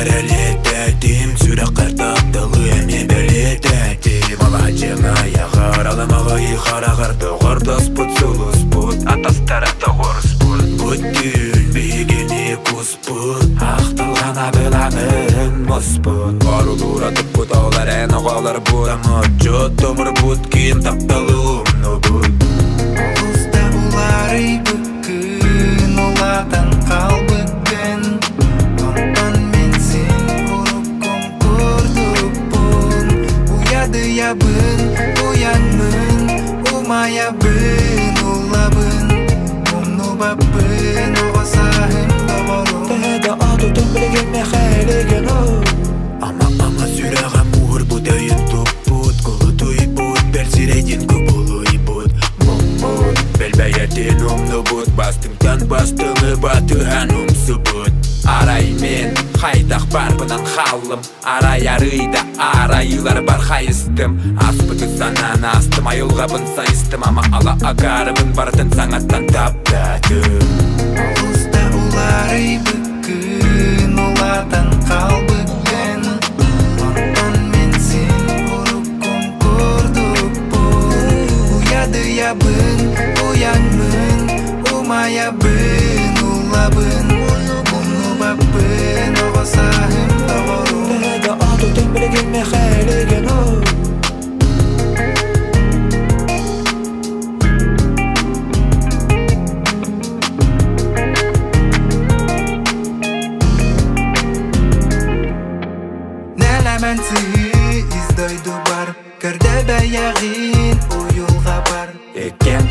Әрелетәтім сүрек қартаптылы әме бәлетәтім Алачыңа яғар аламаға иқарағар тоғыр доспыт сұлыспыт Атастарата ғорыспыт Бүттіл бейгені күспыт Ақтылған абыламын мұспыт Арулура тұппыт олар ән оғалар бұрамыт Жот томыр бұт кейін тапталым нұбыт Ұлыста ұлары бүкін Оладан қал бүкін Онтан мен сен ұрып конкурдуппын Уяды ябын, уянмын Умаябын, улабын Умну баппын, оғасахым доғырым Тәді атутын білген мәхәлеген Ама сүрәға мұғыр бұдайын тұппыт Құлы тұйпыт, бәлсірейден көбілі бұд Мұммыт, бәлбәйәтен ұмны бұд Бастыңтан бастыңы батыған ұмсы бұд Арай мен қайдақ бар бұнан қалым Арай арыйда арайылар бар қайыстым Аспыты санан астым айылға бұн сайыстым Ама ала агарыбын бартын саңаттан таптадым Ұлыста ұлары бүкін Оладан қал бүкін Онтан мен сен ұрып конкурдуппын Уяды ябын, уянмын Умаябын, улабын Умну баппын, оғасахым доғырым Тәді атутын білген мәхәлеген Нәләмән сыйы издойду бар Көрді бәяғин уйылға бар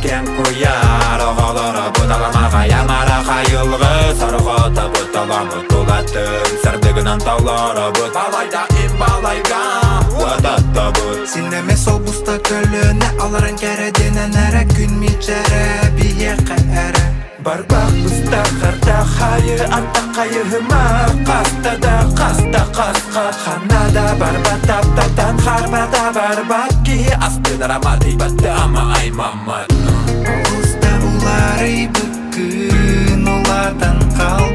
Кен қояр оғалары бұдаламаға Ямара қайылғы сарғыта бұталамы Тұлаттың сәрдігінен таулары бұт Балайда ин балайға Уадатта бұт Синеме сол бұста көліне Аларын кәрәденен әрі күн мечәрі Бияқы әрі Барбақ бұста қарта қайы Атта қайығыма Қастада қаста қасқа Ханада барбат таптатан Харбада барбат ки Астыдар амады батты ама аймамат Ұлыста ұлары бүкін Оладан қал